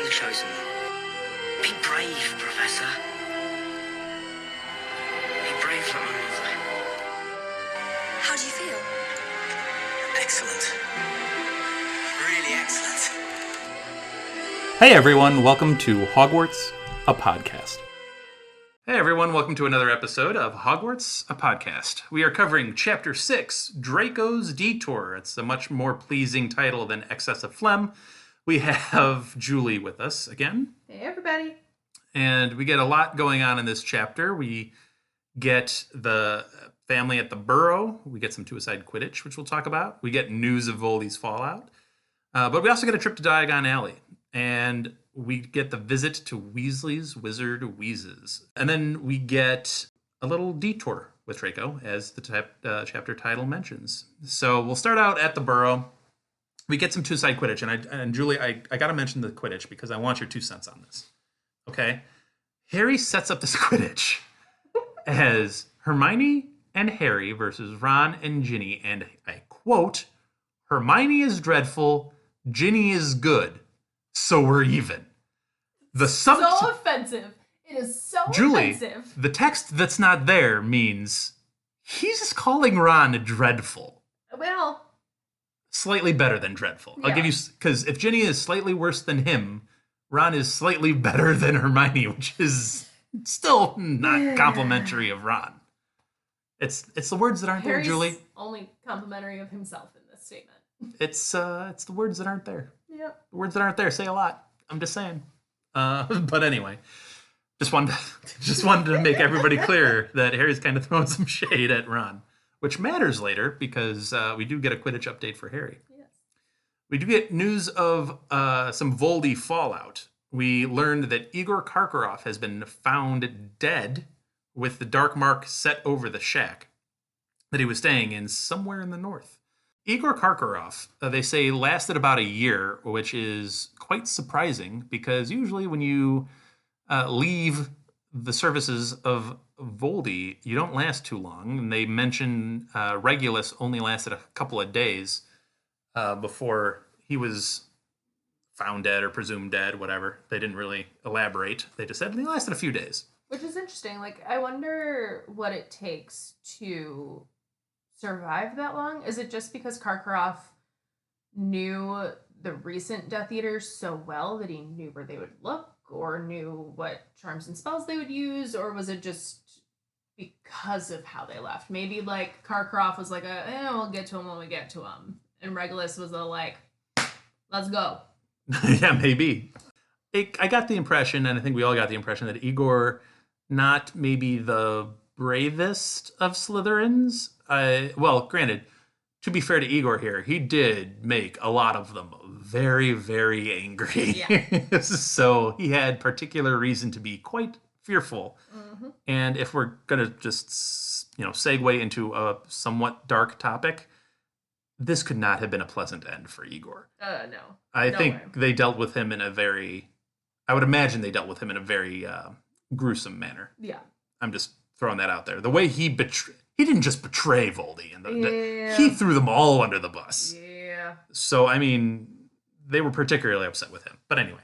the chosen one. Be brave, Professor. Be brave like my mother. How do you feel? Excellent. Really excellent. Hey everyone, welcome to Hogwarts, a podcast. Hey everyone, welcome to another episode of Hogwarts, a podcast. We are covering Chapter 6, Draco's Detour. It's a much more pleasing title than Excess of Phlegm. We have Julie with us again. Hey everybody. And we get a lot going on in this chapter. We get the family at the Burrow. We get some Suicide Quidditch, which we'll talk about. We get news of Voldy's fallout. But we also get a trip to Diagon Alley. And we get the visit to Weasley's Wizard Wheezes. And then we get a little detour with Draco, as the chapter title mentions. So we'll start out at the Burrow. We get some Suicide Quidditch. And Julie, I got to mention the Quidditch because I want your 2 cents on this. Okay? Harry sets up this Quidditch as Hermione and Harry versus Ron and Ginny. And I quote, Hermione is dreadful, Ginny is good, so we're even. So offensive. It is so Julie, offensive. The text that's not there means he's just calling Ron dreadful. Well, Slightly better than dreadful. I'll Yeah. give you, because if Ginny is slightly worse than him, Ron is slightly better than Hermione, which is still not complimentary of Ron. It's the words that aren't Harry's there, Julie. only complimentary of himself in this statement. It's the words that aren't there. Yep. The words that aren't there say a lot. I'm just saying. But anyway, just wanted to make everybody clear that Harry's kind of throwing some shade at Ron, which matters later because we do get a Quidditch update for Harry. Yes. We do get news of some Voldy fallout. We learned that Igor Karkaroff has been found dead with the dark mark set over the shack that he was staying in somewhere in the north. Igor Karkaroff, they say, lasted about a year, which is quite surprising because usually when you leave the services of Voldy, you don't last too long. And they mention Regulus only lasted a couple of days before he was found dead or presumed dead, whatever. They didn't really elaborate. They just said he lasted a few days. Which is interesting. Like, I wonder what it takes to survive that long. Is it just because Karkaroff knew the recent Death Eaters so well that he knew where they would look or knew what charms and spells they would use? Or was it just because of how they left? Maybe, like, Karkaroff was like, we'll get to him when we get to him. And Regulus was like, let's go. Yeah, maybe. I got the impression, and I think we all got the impression, that Igor, not maybe the bravest of Slytherins. Well, granted, to be fair to Igor here, he did make a lot of them very, very angry. Yeah. So he had particular reason to be quite fearful. Mm-hmm. And if we're going to just, segue into a somewhat dark topic, this could not have been a pleasant end for Igor. No. I No think way. they dealt with him in a very, I would imagine they dealt with him in a very gruesome manner. Yeah. I'm just throwing that out there. The way he didn't just betray Voldy, and Yeah. he threw them all under the bus. Yeah. So, I mean, they were particularly upset with him. But anyway,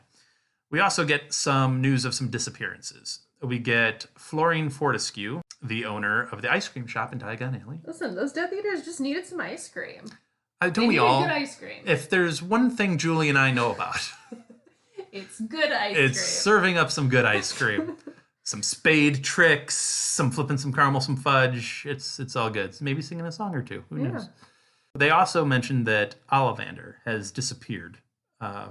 we also get some news of some disappearances. We get Florine Fortescue, the owner of the ice cream shop in Diagon Alley. Listen, those Death Eaters just needed some ice cream. Don't They we needed all? good ice cream. If there's one thing Julie and I know about, It's good ice it's cream. serving up some good ice cream. Some spade tricks, some flipping some caramel, some fudge. It's all good. Maybe singing a song or two. Who knows? They also mentioned that Ollivander has disappeared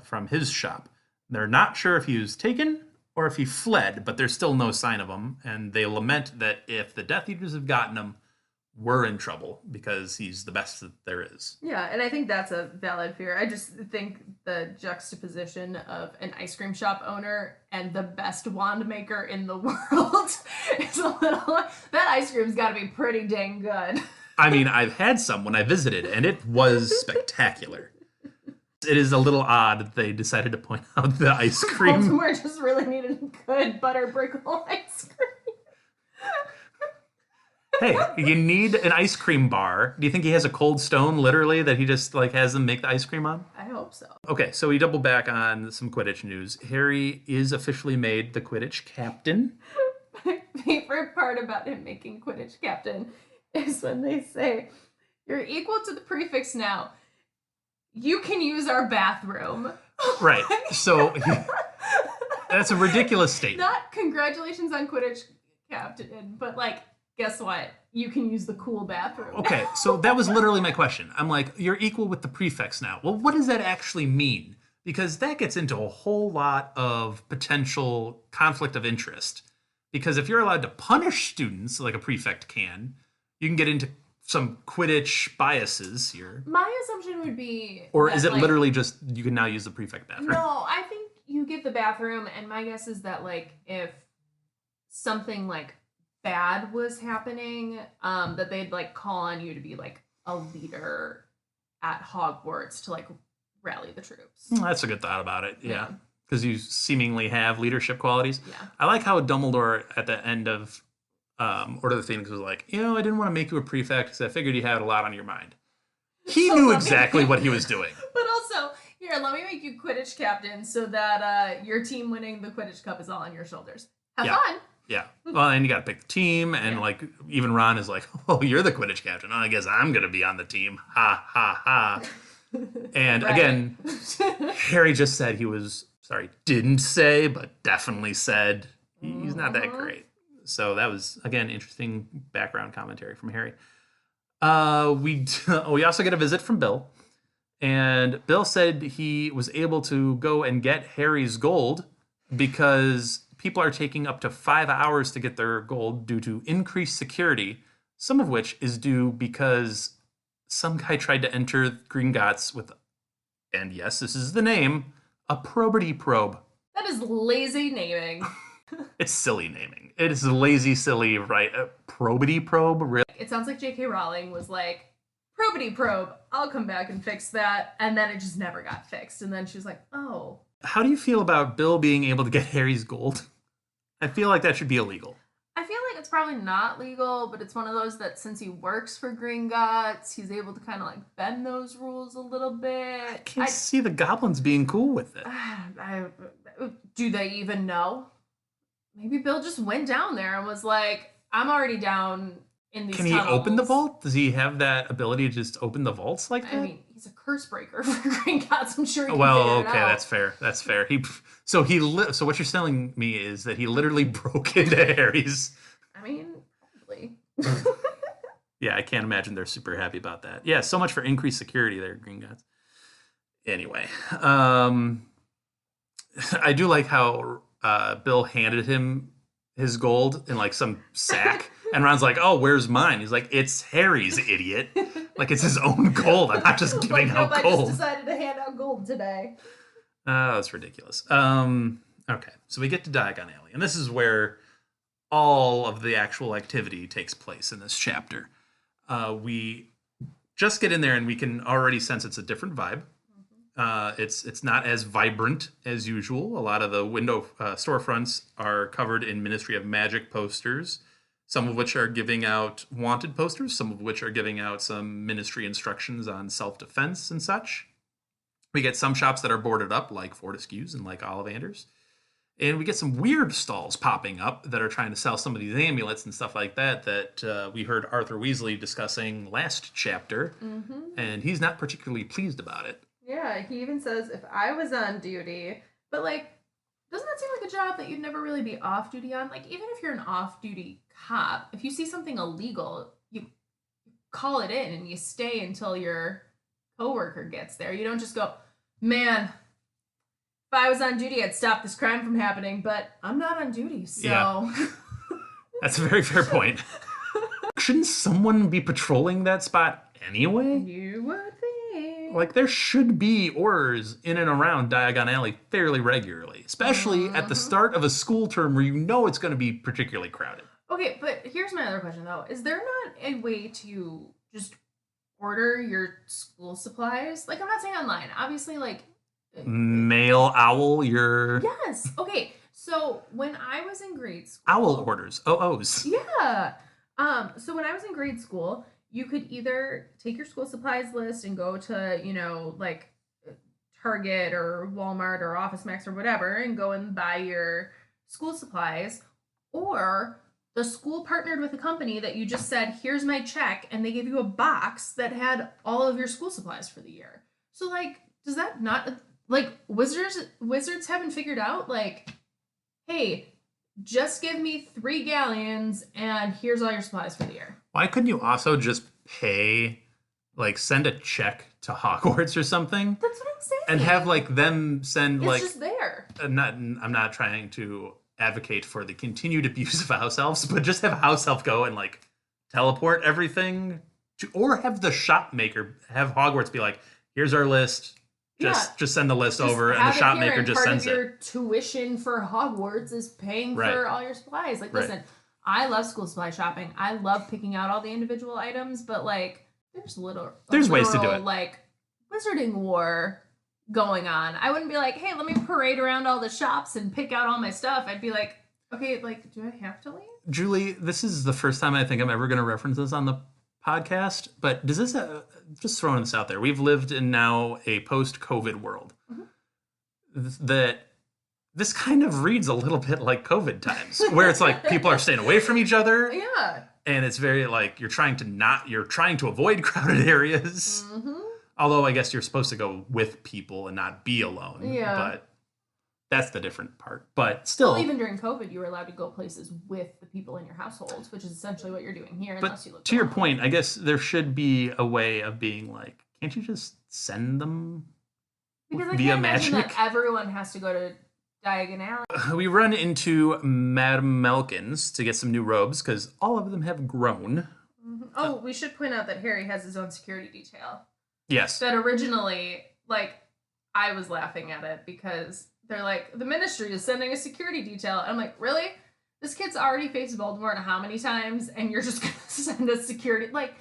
from his shop. They're not sure if he was taken or if he fled, but there's still no sign of him. And they lament that if the Death Eaters have gotten him, we're in trouble because he's the best that there is. Yeah, and I think that's a valid fear. I just think the juxtaposition of an ice cream shop owner and the best wand maker in the world is a little... That ice cream's got to be pretty dang good. I mean, I've had some when I visited, and it was spectacular. It is a little odd that they decided to point out the ice cream. Baltimore just really needed good butter brickle ice cream. Hey, you need an ice cream bar. Do you think he has a cold stone, literally, that he just like has them make the ice cream on? I hope so. Okay, so we double back on some Quidditch news. Harry is officially made the Quidditch captain. My favorite part about him making Quidditch captain is when they say, "You're equal to the prefix now. You can use our bathroom." Right. So that's a ridiculous statement. Not congratulations on Quidditch captain, but like, guess what? You can use the cool bathroom. Okay, so that was literally my question. I'm like, you're equal with the prefix now. Well, what does that actually mean? Because that gets into a whole lot of potential conflict of interest. Because if you're allowed to punish students like a prefect can, you can get into some Quidditch biases here. My assumption would be... Or that, is it like, literally just you can now use the prefect bathroom? No, I think you get the bathroom, and my guess is that like if something like bad was happening, that they'd like call on you to be like a leader at Hogwarts to like rally the troops. That's a good thought about it, yeah. Because you seemingly have leadership qualities. Yeah. I like how Dumbledore at the end of Order of the Phoenix was like, I didn't want to make you a prefect because I figured you had a lot on your mind. He So knew let me- exactly what he was doing. But also, here, let me make you Quidditch captain so that your team winning the Quidditch Cup is all on your shoulders. Have Yeah. fun. Yeah. Well, and you got to pick the team, and like even Ron is like, "Oh, you're the Quidditch captain. I guess I'm gonna be on the team." Ha ha ha. And Right. again, Harry just said didn't say, but definitely said he's not that great. So that was again interesting background commentary from Harry. We also get a visit from Bill, and Bill said he was able to go and get Harry's gold because people are taking up to 5 hours to get their gold due to increased security, some of which is due because some guy tried to enter Gringotts with, and yes, this is the name, a probity probe. That is lazy naming. It's silly naming. It is lazy, silly, right? A probity probe? Really? It sounds like J.K. Rowling was like, probity probe, I'll come back and fix that. And then it just never got fixed. And then she was like, oh. How do you feel about Bill being able to get Harry's gold? I feel like that should be illegal. I feel like it's probably not legal, but it's one of those that since he works for Gringotts, he's able to kind of like bend those rules a little bit. I can't see the goblins being cool with it. Do they even know? Maybe Bill just went down there and was like, I'm already down in these Can he open the tunnels." vault? Does he have that ability to just open the vaults like that? I mean, he's a curse breaker for Gringotts. I'm sure he can Well, figure it okay, out. that's fair. That's fair. So what you're telling me is that he literally broke into Harry's. I mean, probably. Yeah, I can't imagine they're super happy about that. Yeah, so much for increased security there, Gringotts. Anyway, I do like how Bill handed him his gold in like some sack, and Ron's like, "Oh, where's mine?" He's like, "It's Harry's, idiot! Like it's his own gold. I'm not just giving Like, out nope, I gold." just decided to hand out gold today. Oh, that's ridiculous. Okay, so we get to Diagon Alley, and this is where all of the actual activity takes place in this chapter. We just get in there, and we can already sense it's a different vibe. It's not as vibrant as usual. A lot of the window storefronts are covered in Ministry of Magic posters, some of which are giving out wanted posters, some of which are giving out some ministry instructions on self-defense and such. We get some shops that are boarded up, like Fortescue's and like Ollivanders. And we get some weird stalls popping up that are trying to sell some of these amulets and stuff like that we heard Arthur Weasley discussing last chapter. Mm-hmm. And he's not particularly pleased about it. Yeah, he even says, if I was on duty, but like, doesn't that seem like a job that you'd never really be off duty on? Like, even if you're an off-duty cop, if you see something illegal, you call it in and you stay until your coworker gets there. You don't just go, man, if I was on duty, I'd stop this crime from happening, but I'm not on duty, so... Yeah. That's a very fair point. Shouldn't someone be patrolling that spot anyway? You would think. Like, there should be orders in and around Diagon Alley fairly regularly, especially at the start of a school term where you know it's going to be particularly crowded. Okay, but here's my other question, though. Is there not a way to just order your school supplies? Like, I'm not saying online. Obviously, like... Mail owl your Yes. Okay, so when I was in grade school... owl orders, OOs. Yeah. So when I was in grade school, you could either take your school supplies list and go to, like Target or Walmart or Office Max or whatever and go and buy your school supplies, or the school partnered with a company that you just said, here's my check, and they gave you a box that had all of your school supplies for the year. So like, does that not, like, wizards haven't figured out, like, hey, just give me 3 galleons and here's all your supplies for the year. Why couldn't you also just pay, like, send a check to Hogwarts or something? That's what I'm saying. And have, like, them send, it's just there. I'm not trying to advocate for the continued abuse of house elves, but just have house elf go and, like, teleport everything to, or have the shop maker, have Hogwarts be like, here's our list. Just send the list over, and the shop maker just sends it. Part of your tuition for Hogwarts is paying for all your supplies. Like, listen, I love school supply shopping. I love picking out all the individual items, but like, there's ways to do it. Like, wizarding war going on. I wouldn't be like, hey, let me parade around all the shops and pick out all my stuff. I'd be like, okay, like, do I have to leave? Julie, this is the first time I think I'm ever going to reference this on the podcast, but does this just throwing this out there, we've lived in now a post-COVID world that this kind of reads a little bit like COVID times, where it's like people are staying away from each other, and it's very like you're trying to avoid crowded areas, although I guess you're supposed to go with people and not be alone, but that's the different part. But still, even during COVID, you were allowed to go places with the people in your household, which is essentially what you're doing here. But to your point, I guess there should be a way of being like, can't you just send them via magic? That everyone has to go to Diagon Alley. We run into Madame Melkins to get some new robes because all of them have grown. Oh, we should point out that Harry has his own security detail. Yes. That originally, like, I was laughing at it because they're like, the ministry is sending a security detail. And I'm like, really? This kid's already faced Voldemort how many times? And you're just going to send a security? Like,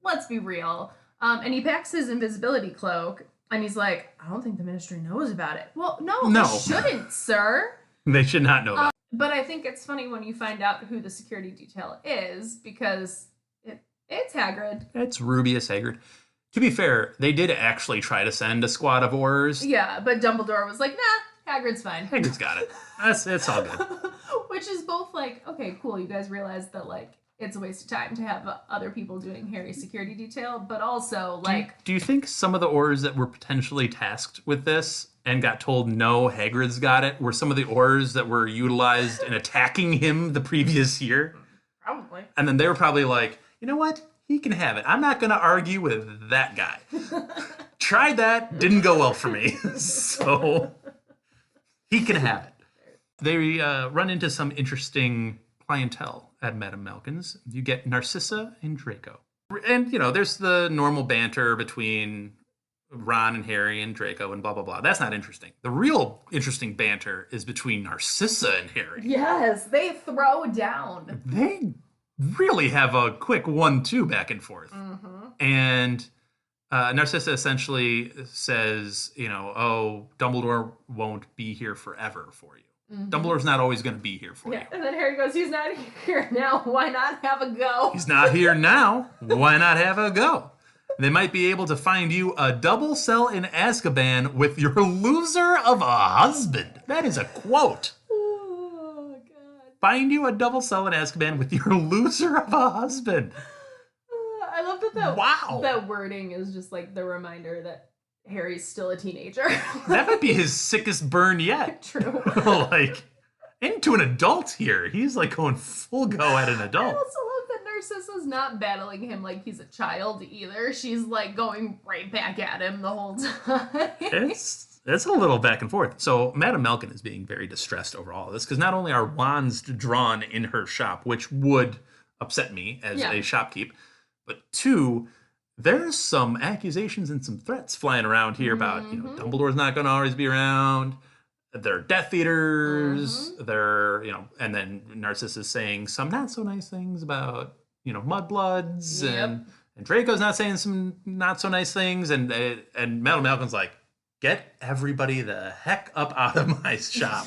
let's be real. And he packs his invisibility cloak. And he's like, I don't think the ministry knows about it. Well, no. They shouldn't, sir. They should not know that. But I think it's funny when you find out who the security detail is, because it's Hagrid. It's Rubius Hagrid. To be fair, they did actually try to send a squad of Aurors. Yeah, but Dumbledore was like, nah, Hagrid's fine. Hagrid's got it. It's all good. Which is both like, okay, cool, you guys realize that, like, it's a waste of time to have other people doing Harry's security detail, but also, like... Do you think some of the Aurors that were potentially tasked with this and got told, no, Hagrid's got it, were some of the Aurors that were utilized in attacking him the previous year? Probably. And then they were probably like, you know what? He can have it. I'm not going to argue with that guy. Tried that. Didn't go well for me. So he can have it. They run into some interesting clientele at Madame Melkins. You get Narcissa and Draco. And, there's the normal banter between Ron and Harry and Draco and blah, blah, blah. That's not interesting. The real interesting banter is between Narcissa and Harry. Yes, they throw down. They really have a quick 1-2 back and forth. And Narcissa essentially says, oh, Dumbledore won't be here forever for you. Dumbledore's not always going to be here for you. And then Harry goes, he's not here now. Why not have a go? He's not here now. Why not have a go? They might be able to find you a double cell in Azkaban with your loser of a husband. That is a quote. Find you a double cell in Azkaban with your loser of a husband. I love that wording is just like the reminder that Harry's still a teenager. That might be his sickest burn yet. True. Like, into an adult here. He's like going full go at an adult. I also love that Narcissa's not battling him like he's a child either. She's like going right back at him the whole time. It's a little back and forth. So Madame Melkin is being very distressed over all of this because not only are wands drawn in her shop, which would upset me as a shopkeep, but 2, there's some accusations and some threats flying around here about, Dumbledore's not going to always be around. They're Death Eaters. They're, and then Narcissus saying some not so nice things about, mudbloods, and Draco's not saying some not so nice things, and Madame Malcolm's like, get everybody the heck up out of my shop.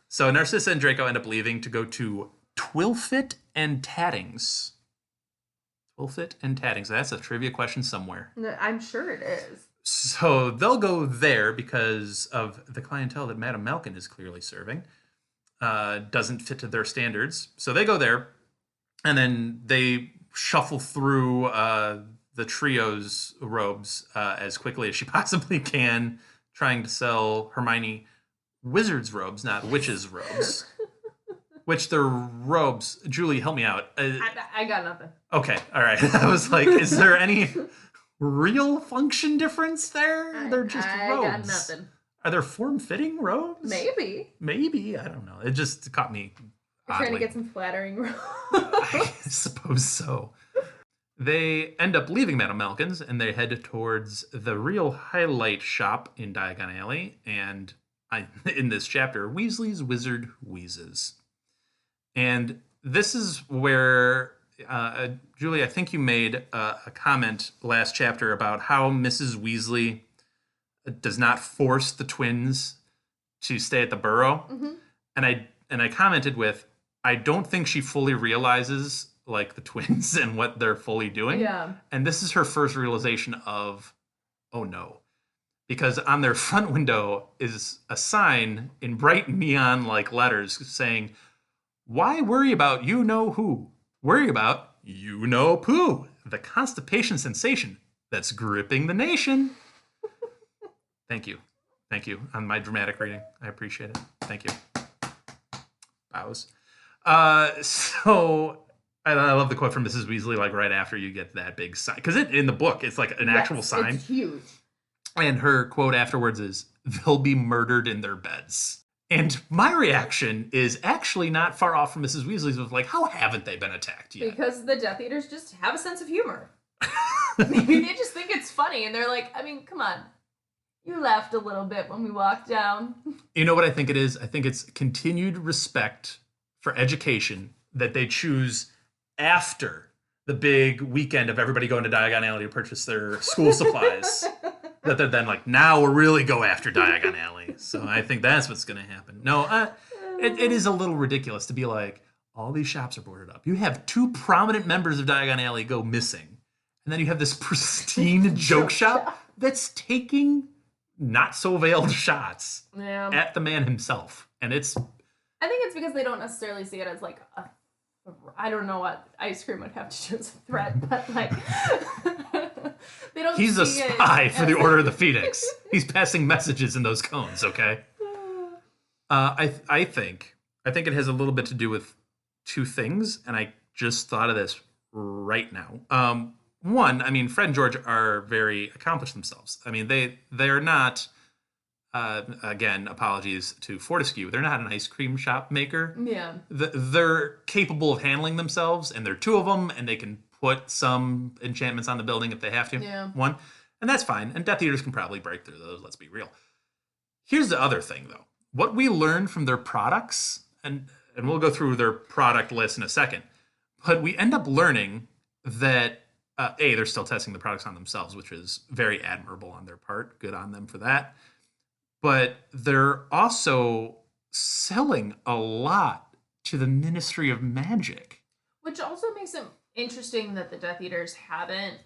So Narcissa and Draco end up leaving to go to Twilfit and Tattings. Twilfit and Tattings. That's a trivia question somewhere. I'm sure it is. So they'll go there because of the clientele that Madame Malkin is clearly serving. Doesn't fit to their standards. So they go there, and then they shuffle through the trio's robes as quickly as she possibly can, trying to sell Hermione wizard's robes, not witch's robes. Which they're robes. Julie, help me out. I got nothing. Okay, all right. I was like, is there any real function difference there? They're just robes. I got nothing. Are there form-fitting robes? Maybe. I don't know. It just caught me You're oddly. trying to get some flattering robes. I suppose so. They end up leaving Madame Malkin's, and they head towards the real highlight shop in Diagon Alley. And in this chapter, Weasley's Wizard Wheezes. And this is where, Julie, I think you made a comment last chapter about how Mrs. Weasley does not force the twins to stay at the Burrow. Mm-hmm. And I commented with, I don't think she fully realizes like the twins and what they're fully doing. Yeah. And this is her first realization of, oh no. Because on their front window is a sign in bright neon like letters saying, why worry about you know who? Worry about you know poo, the constipation sensation that's gripping the nation. Thank you. Thank you on my dramatic reading. I appreciate it. Thank you. Bows. So I love the quote from Mrs. Weasley, like right after you get that big sign. Because in the book, it's like an actual sign. It's huge. And her quote afterwards is, they'll be murdered in their beds. And my reaction is actually not far off from Mrs. Weasley's of like, how haven't they been attacked yet? Because the Death Eaters just have a sense of humor. Maybe they just think it's funny, and they're like, I mean, come on. You laughed a little bit when we walked down. You know what I think it is? I think it's continued respect for education that they choose after the big weekend of everybody going to Diagon Alley to purchase their school supplies. That they're then like, now we'll really go after Diagon Alley. So I think that's what's going to happen. No, it is a little ridiculous to be like, all these shops are boarded up. You have two prominent members of Diagon Alley go missing. And then you have this pristine joke shop that's taking not so veiled shots at the man himself. And it's... I think it's because they don't necessarily see it as like I don't know what ice cream would have to do as a threat, but like... They don't He's a see spy for the Order of the Phoenix. He's passing messages in those cones, okay? I think it has a little bit to do with two things, and I just thought of this right now. One, I mean, Fred and George are very accomplished themselves. I mean, they're not, again, apologies to Fortescue, they're not an ice cream shop maker. Yeah. They're capable of handling themselves, and there are two of them, and they can put some enchantments on the building if they have to. Yeah. One. And that's fine. And Death Eaters can probably break through those, let's be real. Here's the other thing, though. What we learned from their products, and we'll go through their product list in a second, but we end up learning that, they're still testing the products on themselves, which is very admirable on their part. Good on them for that. But they're also selling a lot to the Ministry of Magic. Which also makes it interesting that the Death Eaters haven't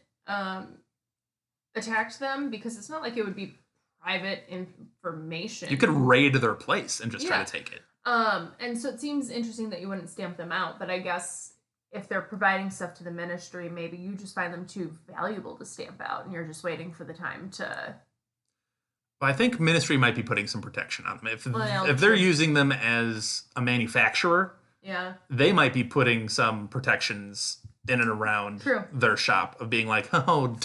attacked them, because it's not like it would be private information. You could raid their place and just try to take it. And so it seems interesting that you wouldn't stamp them out, but I guess if they're providing stuff to the Ministry, maybe you just find them too valuable to stamp out, and you're just waiting for the time to... Well, I think Ministry might be putting some protection on them. If they're using them as a manufacturer, they might be putting some protections in and around their shop of being like, oh,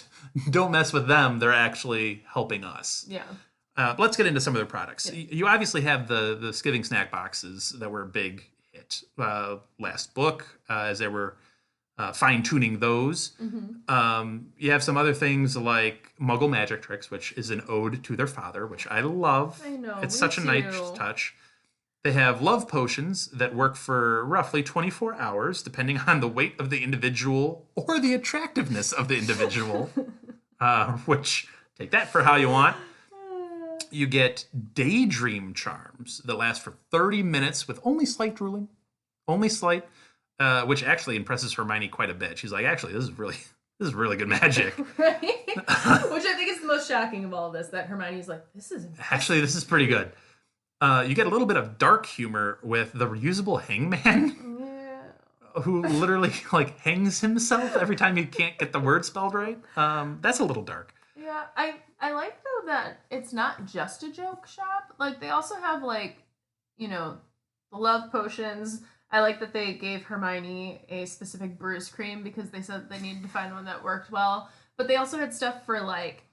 don't mess with them. They're actually helping us. Yeah. But let's get into some of their products. Yeah. You obviously have the Skiving snack boxes that were a big hit last book as they were fine-tuning those. Mm-hmm. You have some other things like Muggle Magic Tricks, which is an ode to their father, which I love. I know. It's such a nice touch. They have love potions that work for roughly 24 hours, depending on the weight of the individual or the attractiveness of the individual, which take that for how you want. You get daydream charms that last for 30 minutes with only slight drooling. Only slight. which actually impresses Hermione quite a bit. She's like, actually, this is really good magic. Right? Which I think is the most shocking of all of this, that Hermione's like, this is impressive. Actually, this is pretty good. You get a little bit of dark humor with the reusable hangman, Yeah. who literally like hangs himself every time he can't get the word spelled right. That's a little dark. Yeah, I like though that it's not just a joke shop. Like they also have like, you know, the love potions. I like that they gave Hermione a specific bruise cream because they said they needed to find one that worked well. But they also had stuff for like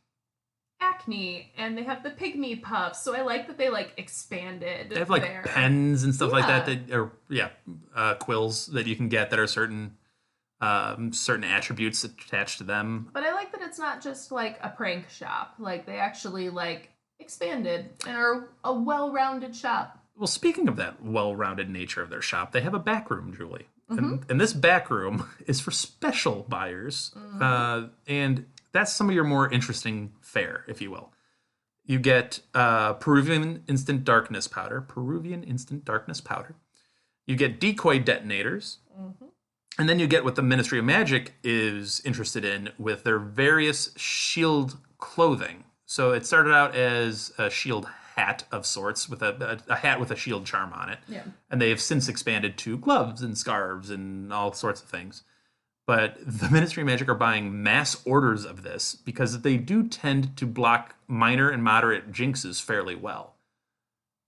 acne, and they have the pygmy puffs. So I like that they like expanded. They have like their... pens and stuff like Yeah. that are quills that you can get that are certain attributes attached to them. But I like that it's not just like a prank shop. Like they actually like expanded and are a well-rounded shop. Well, speaking of that well-rounded nature of their shop, they have a back room, Julie. And this back room is for special buyers. And that's some of your more interesting fare, if you will. You get Peruvian Instant Darkness Powder. You get decoy detonators. And then you get what the Ministry of Magic is interested in with their various shield clothing. So it started out as a shield hat of sorts, with a hat with a shield charm on it. Yeah. And they have since expanded to gloves and scarves and all sorts of things. But the Ministry of Magic are buying mass orders of this because they do tend to block minor and moderate jinxes fairly well.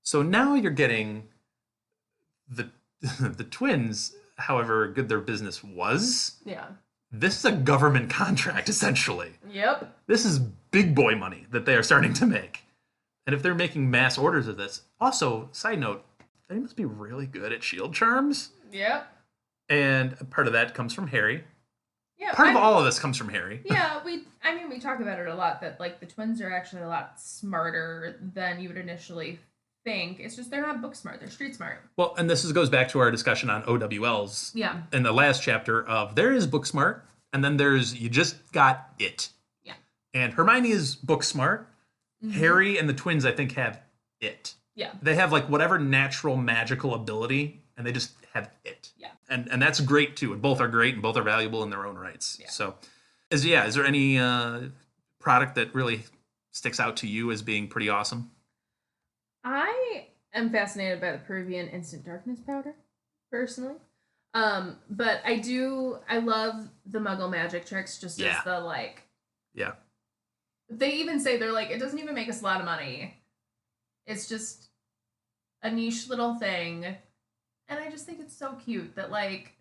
So now you're getting the the twins, however good their business was. Yeah. This is a government contract, essentially. Yep. This is big boy money that they are starting to make. And if they're making mass orders of this, also, side note, they must be really good at shield charms. Yep. And part of that comes from Harry. Yeah. Part of all of this comes from Harry. Yeah, we talk about it a lot, that like the twins are actually a lot smarter than you would initially think. It's just they're not book smart, they're street smart. Well, and goes back to our discussion on OWLs. Yeah. In the last chapter of there is book smart, and then there's you just got it. Yeah. And Hermione is book smart. Harry and the twins, I think, have it. Yeah. They have like whatever natural magical ability, and they just have it. Yeah. And that's great too. And both are great, and both are valuable in their own rights. Yeah. So, is there any product that really sticks out to you as being pretty awesome? I am fascinated by the Peruvian Instant Darkness Powder, personally. But I love the Muggle magic tricks just as the like. Yeah. They even say, they're like, it doesn't even make us a lot of money. It's just a niche little thing. And I just think it's so cute that, like...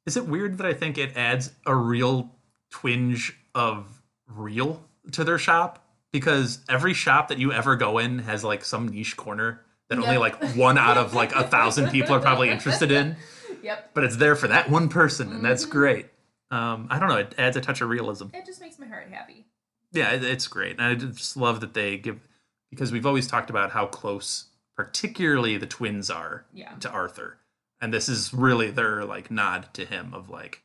Is it weird that I think it adds a real twinge of real to their shop? Because every shop that you ever go in has, like, some niche corner that only, like, 1 out of, like, 1,000 people are probably interested in. Yep. But it's there for that one person, and that's great. I don't know, it adds a touch of realism. It just makes my heart happy. Yeah, it's great. And I just love that they give... Because we've always talked about how close, particularly the twins are to Arthur. And this is really their, like, nod to him of, like,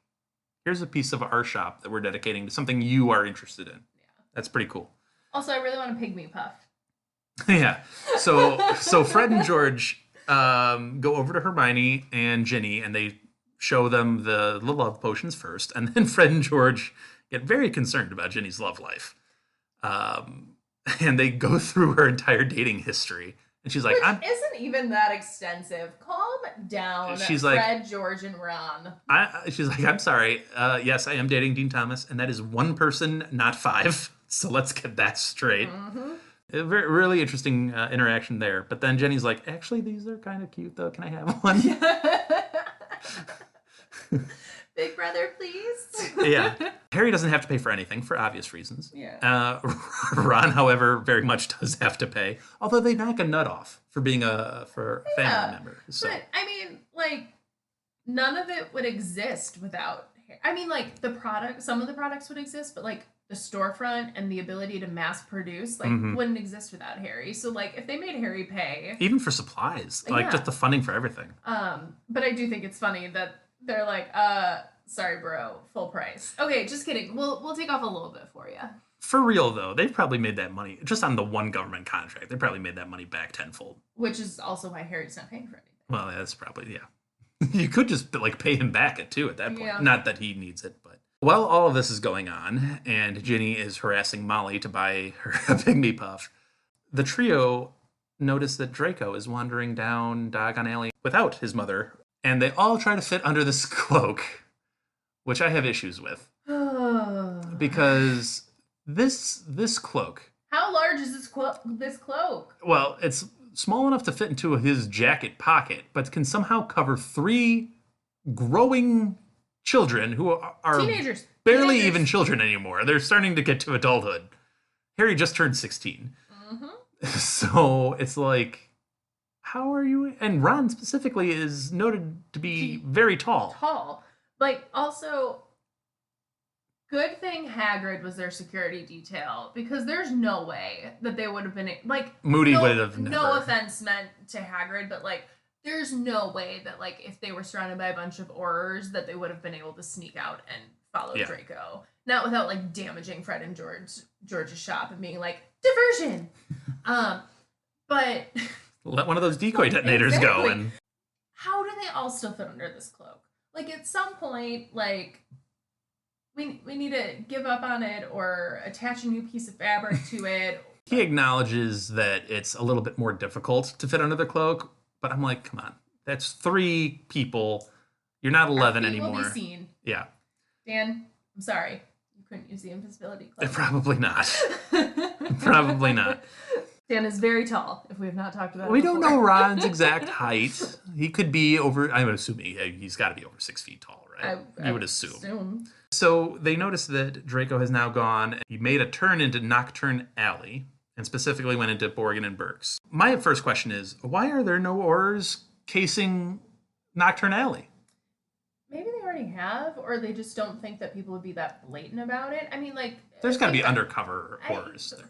here's a piece of our shop that we're dedicating to something you are interested in. Yeah. That's pretty cool. Also, I really want a pygmy puff. Yeah. So Fred and George go over to Hermione and Ginny, and they show them the love potions first. And then Fred and George get very concerned about Ginny's love life. And they go through her entire dating history. And she's like, isn't even that extensive. Calm down, she's Fred, like, George, and Ron. She's like, I'm sorry. Yes, I am dating Dean Thomas, and that is one person, not 5. So let's get that straight. A very, really interesting interaction there. But then Jenny's like, actually, these are kind of cute, though. Can I have one? Big brother, please. Yeah. Harry doesn't have to pay for anything for obvious reasons. Yeah. Ron, however, very much does have to pay. Although they knock a nut off for being a family member. So. But, I mean, like, none of it would exist without Harry. I mean, like, some of the products would exist, but, like, the storefront and the ability to mass produce, like, wouldn't exist without Harry. So, like, if they made Harry pay... Even for supplies. Like, just the funding for everything. But I do think it's funny that they're like, sorry, bro, full price. Okay, just kidding. We'll take off a little bit for you. For real, though, they've probably made that money just on the one government contract. They probably made that money back tenfold. Which is also why Harry's not paying for anything. Well, that's probably, yeah. You could just like pay him back it too at that point. Yeah. Not that he needs it, but while all of this is going on, and Ginny is harassing Molly to buy her a pygmy puff, the trio notice that Draco is wandering down Diagon Alley without his mother, and they all try to fit under this cloak, which I have issues with because this cloak. How large is this cloak? Well, it's small enough to fit into his jacket pocket, but can somehow cover 3 growing children who are Teenagers. barely Teenagers. even children anymore. They're starting to get to adulthood. Harry just turned 16. So it's like, how are you? And Ron specifically is noted to be very tall. Tall. Like, also, good thing Hagrid was their security detail, because there's no way that they would have been, like... Moody would have never. No offense meant to Hagrid, but, like, there's no way that, like, if they were surrounded by a bunch of Aurors, that they would have been able to sneak out and follow Draco. Not without, like, damaging Fred and George's shop and being like, diversion! But... Let one of those decoy detonators go. Exactly. And how do they all still fit under this cloak? Like, at some point, like, we need to give up on it or attach a new piece of fabric to it. he acknowledges that it's a little bit more difficult to fit under the cloak, but I'm like, come on. That's 3 people. You're not 11 Our feet anymore. will be seen. Yeah. Dan, I'm sorry. You couldn't use the invisibility cloak. Probably not. Probably not. Dan is very tall, if we have not talked about it We don't before. know Ron's exact height. He could be over, I'm assuming he's got to be over 6 feet tall, right? You would assume. So they notice that Draco has now gone. He made a turn into Knockturn Alley and specifically went into Borgin and Burke's. My first question is, why are there no Aurors casing Knockturn Alley? Maybe they already have, or they just don't think that people would be that blatant about it. I mean, like... There's got to be undercover Aurors there.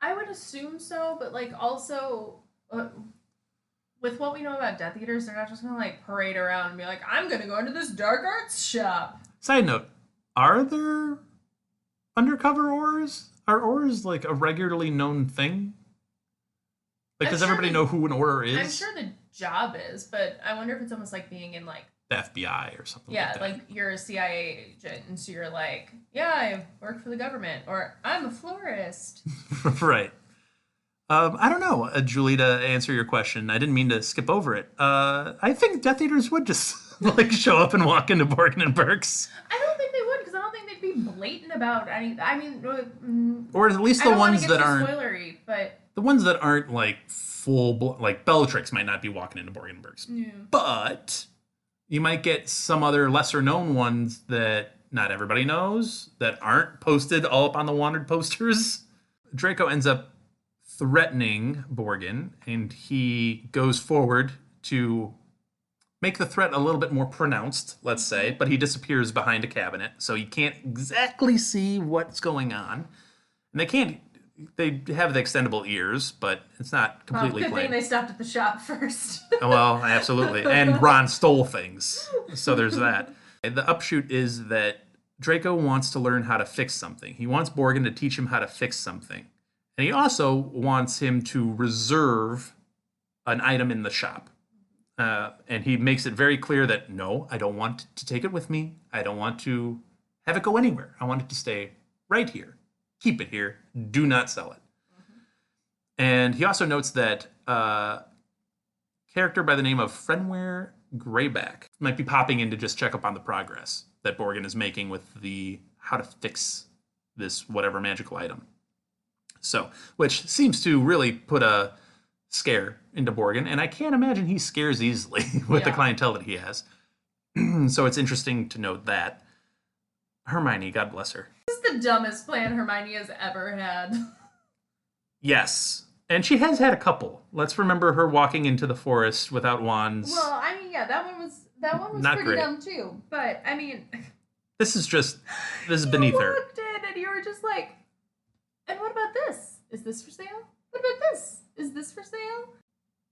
I would assume so, but, like, also... with what we know about Death Eaters, they're not just gonna, like, parade around and be like, I'm gonna go into this dark arts shop. Side note, are there undercover Aurors? Are Aurors, like, a regularly known thing? Like, does everybody know who an Auror is? I'm sure the job is, but I wonder if it's almost like being in, like... The FBI or something like that. Yeah, like, you're a CIA agent, and so you're like, yeah, I work for the government, or I'm a florist. Right. I don't know, Julie, to answer your question. I didn't mean to skip over it. I think Death Eaters would just, like, show up and walk into Borgin and Burke's. I don't think they would, because I don't think they'd be blatant about any... I mean... Or at least the ones that aren't... spoilery, but... The ones that aren't, like, like, Bellatrix might not be walking into Borgin and Burke's. Yeah. But you might get some other lesser-known ones that not everybody knows, that aren't posted all up on the wanted posters. Draco ends up threatening Borgin, and he goes forward to make the threat a little bit more pronounced, let's say, but he disappears behind a cabinet, so you can't exactly see what's going on. And they have the extendable ears, but it's not completely good plain. thing they stopped at the shop first. Well, absolutely. And Ron stole things, so there's that. The upshoot is that Draco wants to learn how to fix something. He wants Borgin to teach him how to fix something. And he also wants him to reserve an item in the shop. And he makes it very clear that, no, I don't want to take it with me. I don't want to have it go anywhere. I want it to stay right here. Keep it here. Do not sell it. Mm-hmm. And he also notes that a character by the name of Fenware Greyback might be popping in to just check up on the progress that Borgin is making with the how to fix this whatever magical item. So, which seems to really put a scare into Borgin, and I can't imagine he scares easily with the clientele that he has. So it's interesting to note that. Hermione, God bless her. This is the dumbest plan Hermione has ever had. Yes, and she has had a couple. Let's remember her walking into the forest without wands. Well, I mean, yeah, that one was Not pretty great. dumb too. But I mean, This is beneath her. You walked in and you were just like, and what about this? Is this for sale? What about this? Is this for sale?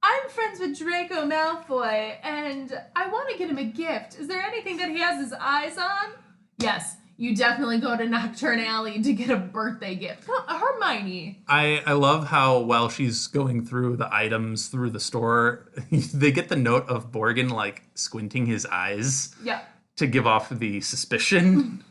I'm friends with Draco Malfoy, and I want to get him a gift. Is there anything that he has his eyes on? Yes. you definitely go to Knockturn Alley to get a birthday gift. Hermione. I love how while she's going through the items through the store, they get the note of Borgin like squinting his eyes Yeah. to give off the suspicion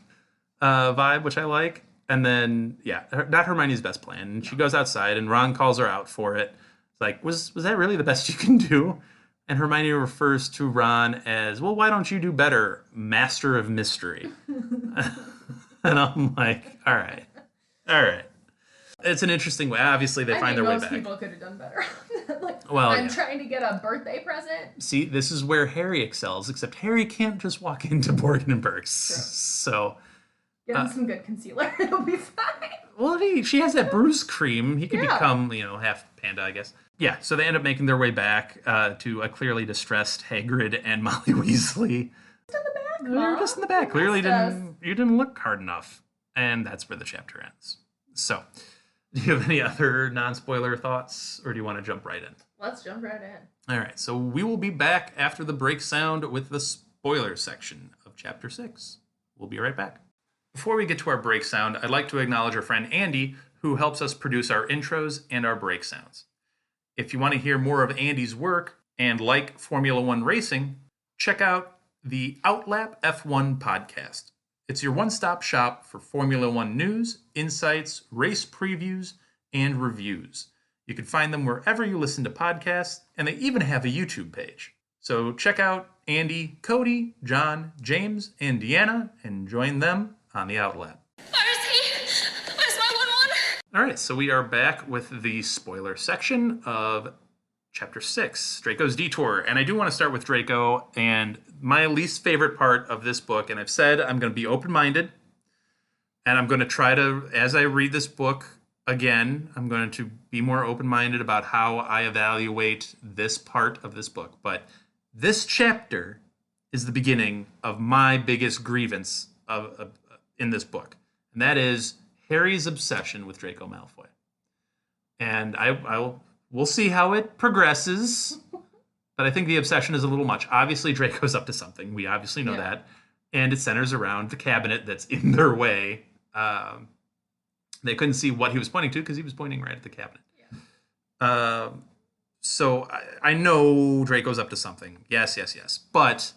vibe, which I like. And then, yeah, not Hermione's best plan. And she goes outside, and Ron calls her out for it. It's like, was that really the best you can do? And Hermione refers to Ron as, well, why don't you do better, Master of Mystery? And I'm like, all right. It's an interesting way. Obviously, they find their way back. Most people could have done better. I'm trying to get a birthday present. See, this is where Harry excels, except Harry can't just walk into Borgin and Burke's. True. So... Get him some good concealer. It'll be fine. Well, she has that bruise cream. He could become, half panda, I guess. Yeah, so they end up making their way back to a clearly distressed Hagrid and Molly Weasley. Just in the back, They're just in the back. Clearly you didn't look hard enough. And that's where the chapter ends. So, do you have any other non-spoiler thoughts, or do you want to jump right in? Let's jump right in. All right, so we will be back after the break sound with the spoiler section of Chapter 6. We'll be right back. Before we get to our break sound, I'd like to acknowledge our friend Andy, who helps us produce our intros and our break sounds. If you want to hear more of Andy's work and like Formula One racing, check out the Outlap F1 podcast. It's your one-stop shop for Formula One news, insights, race previews, and reviews. You can find them wherever you listen to podcasts, and they even have a YouTube page. So check out Andy, Cody, John, James, and Deanna, and join them on the Outlap. Where is he? Where's my 1-1? All right, so we are back with the spoiler section of Chapter 6, Draco's Detour. And I do want to start with Draco, and my least favorite part of this book, and I've said I'm going to be open-minded, and I'm going to try to, as I read this book again, I'm going to be more open-minded about how I evaluate this part of this book. But this chapter is the beginning of my biggest grievance in this book, and that is Harry's obsession with Draco Malfoy. And we'll see how it progresses, but I think the obsession is a little much. Obviously, Draco's up to something. We obviously know that, and it centers around the cabinet that's in their way. They couldn't see what he was pointing to because he was pointing right at the cabinet. Yeah. So I know Draco's up to something. Yes. But,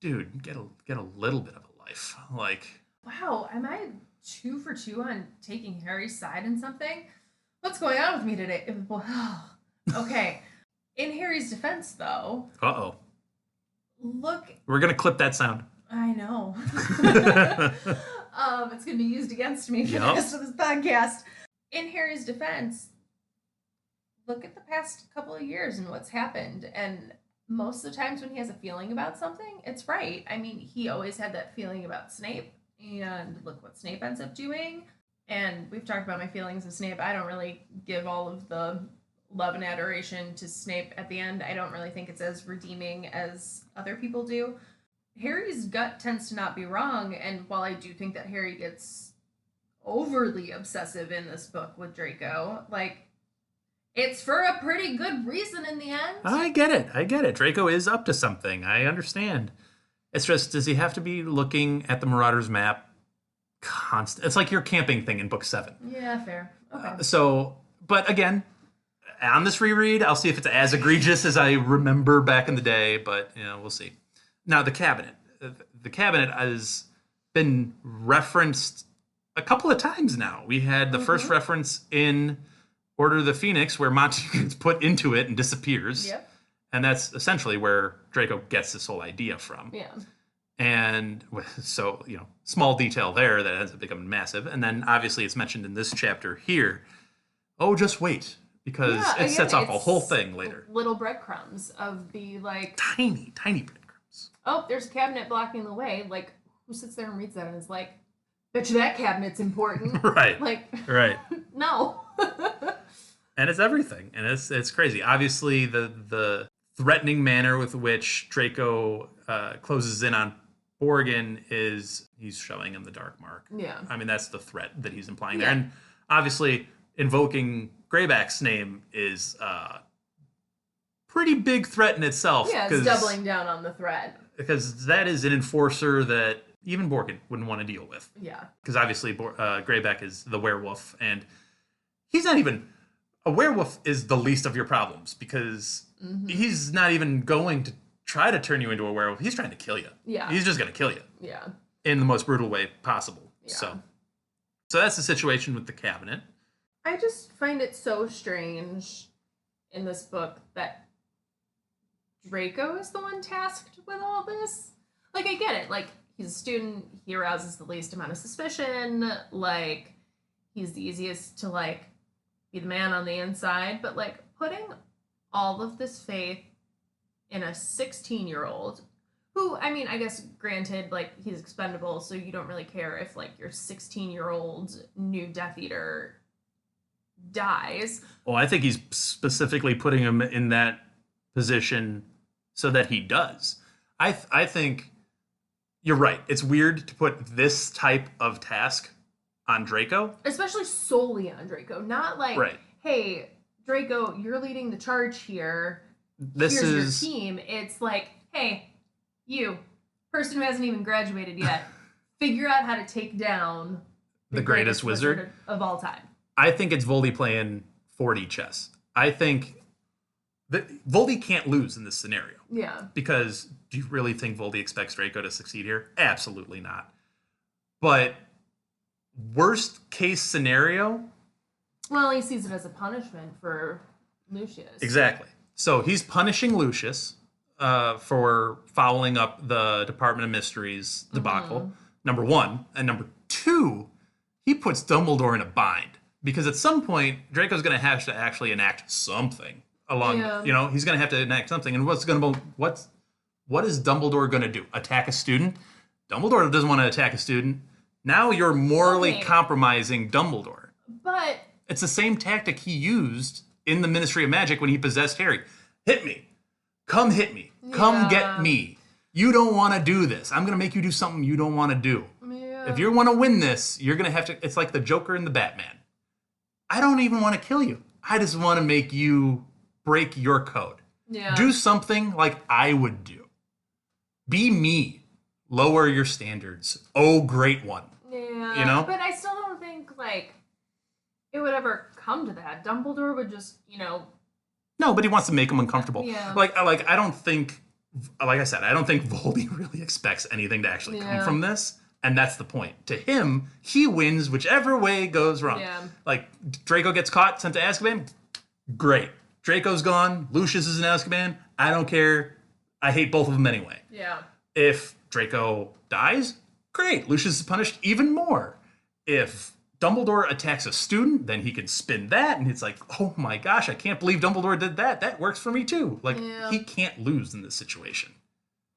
dude, get a little bit of a life. Like, wow, am I 2 for 2 on taking Harry's side in something? What's going on with me today? Okay. In Harry's defense, though. Uh-oh. Look. We're going to clip that sound. I know. It's going to be used against me for the rest of this podcast. In Harry's defense, look at the past couple of years and what's happened. And most of the times when he has a feeling about something, it's right. I mean, he always had that feeling about Snape. And look what Snape ends up doing. And we've talked about my feelings of Snape. I don't really give all of the love and adoration to Snape at the end. I don't really think it's as redeeming as other people do. Harry's gut tends to not be wrong, and while I do think that Harry gets overly obsessive in this book with Draco, like, it's for a pretty good reason in the end. I get it. Draco is up to something. I understand. It's just, does he have to be looking at the Marauders map constant? It's like your camping thing in book 7. Yeah, fair. Okay. But again, on this reread, I'll see if it's as egregious as I remember back in the day, but, we'll see. Now, the cabinet. The cabinet has been referenced a couple of times now. We had the first reference in Order of the Phoenix where Monty gets put into it and disappears. Yep. And that's essentially where Draco gets this whole idea from. Yeah. And so, small detail there that ends up becoming massive. And then obviously it's mentioned in this chapter here. Oh, just wait. Because it sets off a whole thing later. Little breadcrumbs of the, like... Tiny breadcrumbs. Oh, there's a cabinet blocking the way. Like, who sits there and reads that and is like, bet you that cabinet's important. Right. Right. No. And it's everything. And it's crazy. Obviously, the threatening manner with which Draco closes in on Borgin is he's showing him the dark mark. Yeah. I mean, that's the threat that he's implying there. And obviously, invoking Greyback's name is a pretty big threat in itself. Yeah, it's doubling down on the threat. Because that is an enforcer that even Borgin wouldn't want to deal with. Yeah. Because obviously Greyback is the werewolf, and he's not even... A werewolf is the least of your problems, because he's not even going to try to turn you into a werewolf. He's trying to kill you. Yeah. He's just going to kill you. Yeah. In the most brutal way possible. Yeah. So that's the situation with the cabinet. I just find it so strange in this book that Draco is the one tasked with all this. Like, I get it. Like, he's a student. He arouses the least amount of suspicion. Like, he's the easiest to, like, be the man on the inside. But, like, putting all of this faith in a 16-year-old who, I mean, I guess, granted, like, he's expendable, so you don't really care if, like, your 16-year-old new Death Eater dies. Well, I think he's specifically putting him in that position so that he does. I think you're right. It's weird to put this type of task on Draco. Especially solely on Draco. Not like, right. Hey, Draco, you're leading the charge here. Here's your team. It's like, hey, you, person who hasn't even graduated yet, figure out how to take down the greatest wizard of all time. I think it's Voldy playing 4D chess. I think that Voldy can't lose in this scenario. Yeah. Because do you really think Voldy expects Draco to succeed here? Absolutely not. But worst case scenario... Well, he sees it as a punishment for Lucius. Exactly. So he's punishing Lucius for following up the Department of Mysteries debacle, number one. And number two, he puts Dumbledore in a bind. Because at some point, Draco's going to have to actually enact something along, he's going to have to enact something. And what is Dumbledore going to do? Attack a student? Dumbledore doesn't want to attack a student. Now you're morally compromising Dumbledore. But it's the same tactic he used in the Ministry of Magic when he possessed Harry. Hit me. Come hit me. Come get me. You don't want to do this. I'm going to make you do something you don't want to do. Yeah. If you want to win this, you're going to have to... It's like the Joker and the Batman. I don't even want to kill you. I just want to make you break your code. Yeah. Do something like I would do. Be me. Lower your standards. Oh, great one. Yeah. You know? But I still don't think, like, it would ever come to that. Dumbledore would just, No, but he wants to make him uncomfortable. Yeah. Like I don't think, like I said, I don't think Voldy really expects anything to actually come from this. And that's the point. To him, he wins whichever way goes wrong. Yeah. Like, Draco gets caught, sent to Azkaban. Great. Draco's gone. Lucius is in Azkaban. I don't care. I hate both of them anyway. Yeah. If Draco dies, great. Lucius is punished even more. If Dumbledore attacks a student, then he can spin that, and it's like, oh my gosh, I can't believe Dumbledore did that. That works for me too. Like, he can't lose in this situation.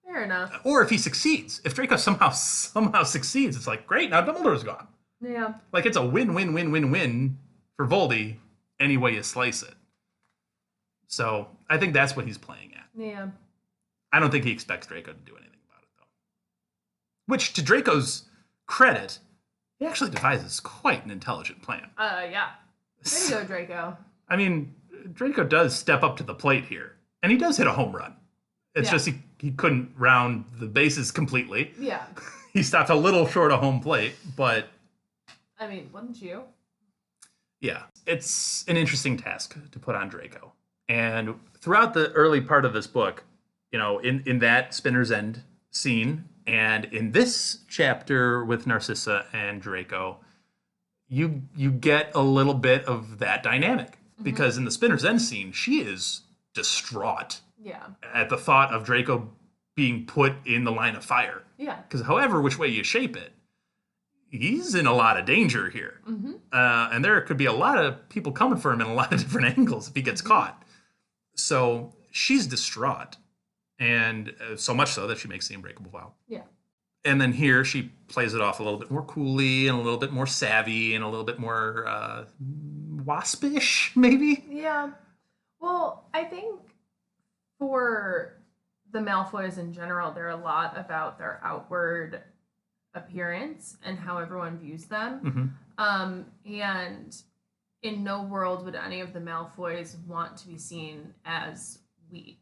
Fair enough. Or if he succeeds. If Draco somehow succeeds, it's like, great, now Dumbledore's gone. Yeah. Like, it's a win-win-win-win-win for Voldy, any way you slice it. So, I think that's what he's playing at. Yeah. I don't think he expects Draco to do anything about it, though. Which, to Draco's credit, he actually devises quite an intelligent plan. Yeah. Way to go, Draco. I mean, Draco does step up to the plate here. And he does hit a home run. It's just he couldn't round the bases completely. Yeah. He stopped a little short of home plate, but... I mean, wouldn't you? Yeah. It's an interesting task to put on Draco. And throughout the early part of this book, in that Spinner's End scene, and in this chapter with Narcissa and Draco, you get a little bit of that dynamic. Because in the Spinner's End scene, she is distraught. Yeah. At the thought of Draco being put in the line of fire. Yeah. Because however which way you shape it, he's in a lot of danger here. And there could be a lot of people coming for him in a lot of different angles if he gets caught. So she's distraught. And so much so that she makes the unbreakable vow. Yeah. And then here she plays it off a little bit more coolly and a little bit more savvy and a little bit more waspish, maybe? Yeah. Well, I think for the Malfoys in general, they're a lot about their outward appearance and how everyone views them. And in no world would any of the Malfoys want to be seen as weak.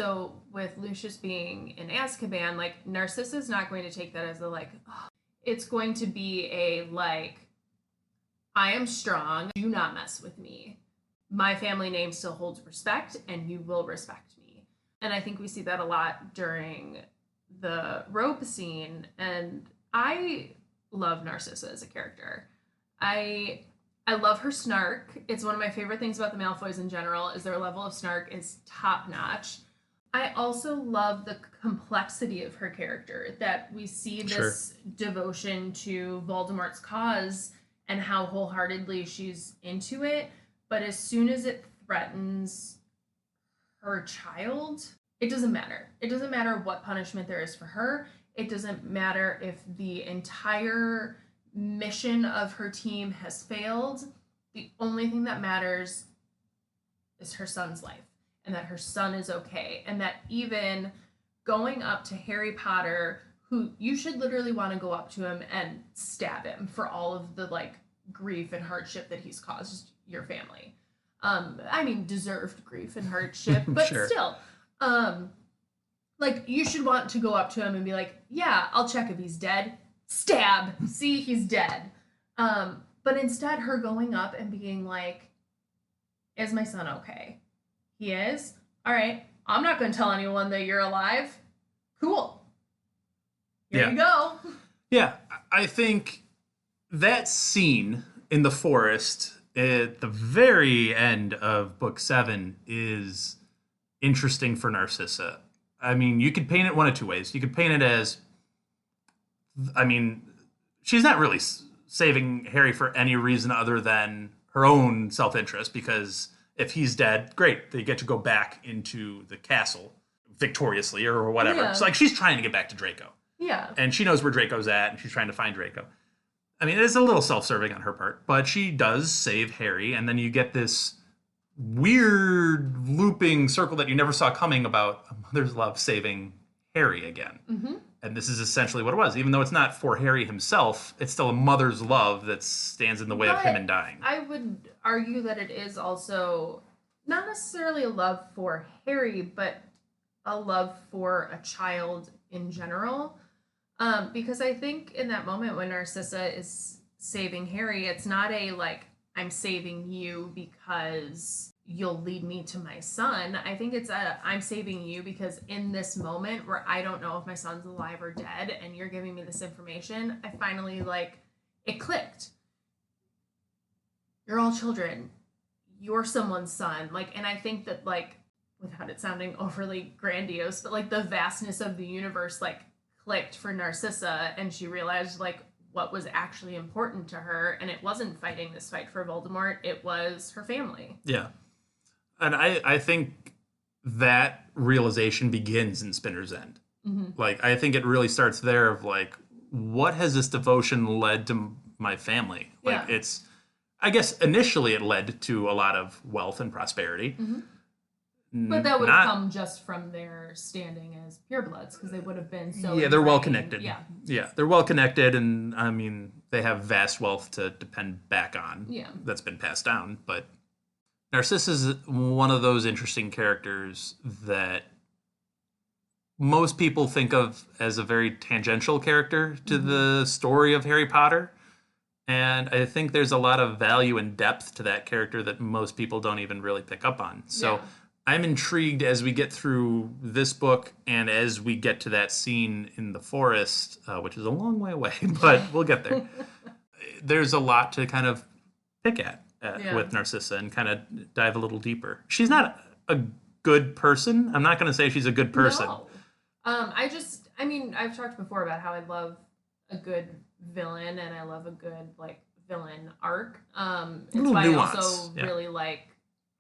So with Lucius being in Azkaban, like Narcissa's not going to take that as a like, oh. It's going to be a like, I am strong, do not mess with me. My family name still holds respect and you will respect me. And I think we see that a lot during the rope scene, and I love Narcissa as a character. I love her snark. It's one of my favorite things about the Malfoys in general is their level of snark is top notch. I also love the complexity of her character, that we see this devotion to Voldemort's cause and how wholeheartedly she's into it. But as soon as it threatens her child, it doesn't matter. It doesn't matter what punishment there is for her. It doesn't matter if the entire mission of her team has failed. The only thing that matters is her son's life, and that her son is okay, and that even going up to Harry Potter, who you should literally want to go up to him and stab him for all of the like grief and hardship that he's caused your family. I mean, deserved grief and hardship, but still, like you should want to go up to him and be like, yeah, I'll check if he's dead. Stab. See, he's dead. But instead her going up and being like, is my son okay? He is? All right. I'm not going to tell anyone that you're alive. Cool. Here you go. Yeah. I think that scene in the forest at the very end of book 7 is interesting for Narcissa. I mean, you could paint it one of two ways. You could paint it as, I mean, she's not really saving Harry for any reason other than her own self-interest, because if he's dead, great, they get to go back into the castle victoriously or whatever. Yeah. So like she's trying to get back to Draco. Yeah. And she knows where Draco's at and she's trying to find Draco. I mean, it's a little self-serving on her part, but she does save Harry, and then you get this weird looping circle that you never saw coming about a mother's love saving Harry again. Mm-hmm. And this is essentially what it was. Even though it's not for Harry himself, it's still a mother's love that stands in the way of him and dying. I would argue that it is also not necessarily a love for Harry, but a love for a child in general. Because I think in that moment when Narcissa is saving Harry, it's not a like, I'm saving you because you'll lead me to my son. I think it's I'm saving you because in this moment where I don't know if my son's alive or dead and you're giving me this information, I finally like, it clicked. You're all children. You're someone's son. Like, and I think that like, without it sounding overly grandiose, but like the vastness of the universe, like clicked for Narcissa, and she realized like what was actually important to her, and it wasn't fighting this fight for Voldemort, it was her family. Yeah. And I think that realization begins in Spinner's End. Mm-hmm. Like, I think it really starts there of like, what has this devotion led to my family? Like, it's, I guess initially it led to a lot of wealth and prosperity. Mm-hmm. But that would have come just from their standing as purebloods, because they would have been so... Yeah, they're well connected. Yeah, they're well connected, and I mean, they have vast wealth to depend back on. Yeah. That's been passed down. But Narcissa is one of those interesting characters that most people think of as a very tangential character to the story of Harry Potter. And I think there's a lot of value and depth to that character that most people don't even really pick up on. So... Yeah. I'm intrigued as we get through this book and as we get to that scene in the forest, which is a long way away, but we'll get there. There's a lot to kind of pick at with Narcissa and kind of dive a little deeper. She's not a good person. I'm not going to say she's a good person. No. I mean, I've talked before about how I love a good villain and I love a good, like, villain arc. It's why nuance. I also really like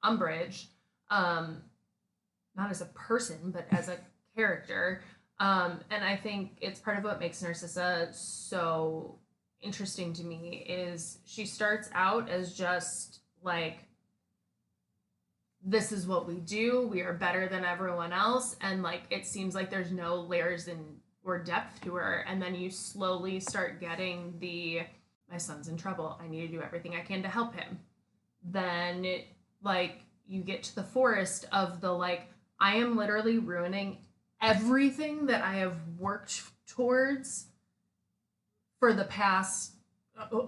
Umbridge. Not as a person, but as a character. And I think it's part of what makes Narcissa so interesting to me is she starts out as just like, this is what we do. We are better than everyone else. And like, it seems like there's no layers or depth to her. And then you slowly start getting my son's in trouble. I need to do everything I can to help him. Then like, you get to the forest of the like, I am literally ruining everything that I have worked towards for the past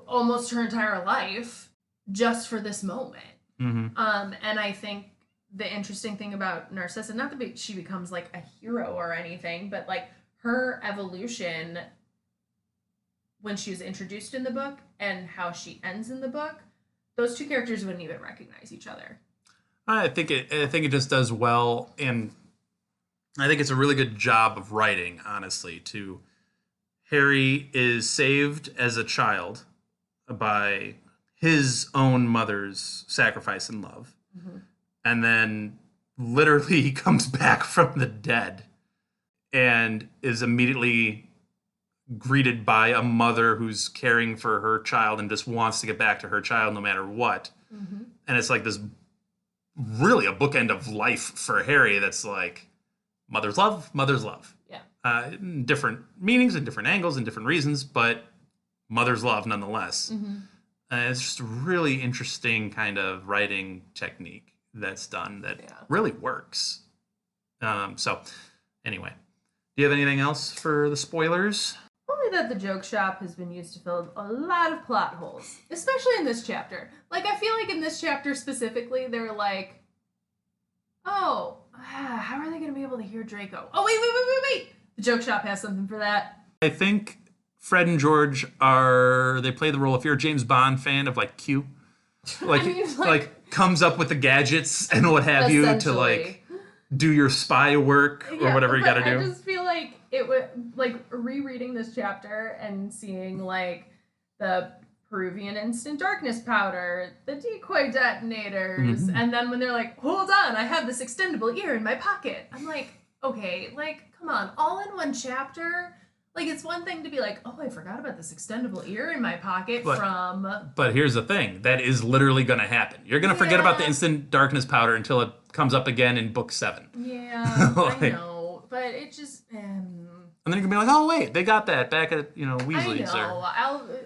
almost her entire life just for this moment. Mm-hmm. And I think the interesting thing about Narcissa, not that she becomes like a hero or anything, but like her evolution when she was introduced in the book and how she ends in the book, those two characters wouldn't even recognize each other. I think it just does well, and I think it's a really good job of writing, honestly. Harry is saved as a child by his own mother's sacrifice and love. Mm-hmm. And then literally he comes back from the dead and is immediately greeted by a mother who's caring for her child and just wants to get back to her child no matter what. Mm-hmm. And it's like this really a bookend of life for Harry that's like mother's love. Yeah. Different meanings and different angles and different reasons, but mother's love nonetheless. Mm-hmm. It's just a really interesting kind of writing technique that's done that really works. So anyway, do you have anything else for the spoilers? Only that the joke shop has been used to fill a lot of plot holes, especially in this chapter. Like, I feel like in this chapter specifically, they're like, oh, how are they going to be able to hear Draco? Oh, wait. The joke shop has something for that. I think Fred and George they play the role, if you're a James Bond fan, of like Q. Like, I mean, like comes up with the gadgets and what have you to like do your spy work or whatever you got to do. I just feel like it would, like, rereading this chapter and seeing like the Peruvian instant darkness powder, the decoy detonators, and then when they're like, hold on, I have this extendable ear in my pocket. I'm like, okay, like, come on, all in one chapter. Like, it's one thing to be like, oh, I forgot about this extendable ear in my pocket But here's the thing. That is literally going to happen. You're going to forget about the instant darkness powder until it comes up again in book 7. Yeah, I know. But it just... And then you're going to be like, oh, wait, they got that back at, Weasley's. I know.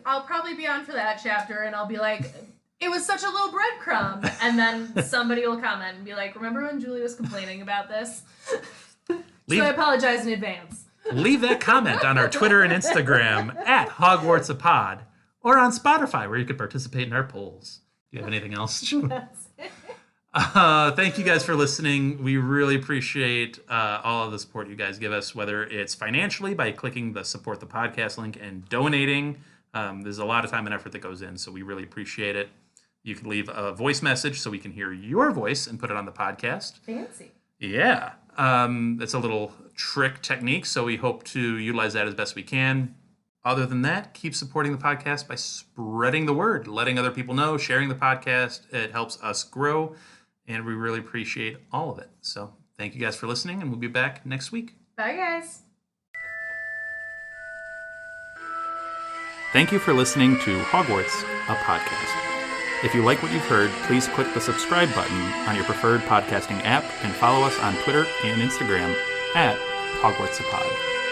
I'll probably be on for that chapter, and I'll be like, it was such a little breadcrumb. And then somebody will comment and be like, remember when Julie was complaining about this? So I apologize in advance. Leave that comment on our Twitter and Instagram at HogwartsAPod or on Spotify where you can participate in our polls. Do you have anything else? That's it. Thank you guys for listening. We really appreciate all of the support you guys give us, whether it's financially by clicking the support the podcast link and donating. There's a lot of time and effort that goes in, so we really appreciate it. You can leave a voice message so we can hear your voice and put it on the podcast. Fancy. Yeah. It's a little trick technique, so we hope to utilize that as best we can. Other than that, keep supporting the podcast by spreading the word, letting other people know, sharing the podcast. It helps us grow, and we really appreciate all of it. So thank you guys for listening, and we'll be back next week. Bye, guys. Thank you for listening to Hogwarts, a podcast. If you like what you've heard, please click the subscribe button on your preferred podcasting app and follow us on Twitter and Instagram at HogwartsAPod.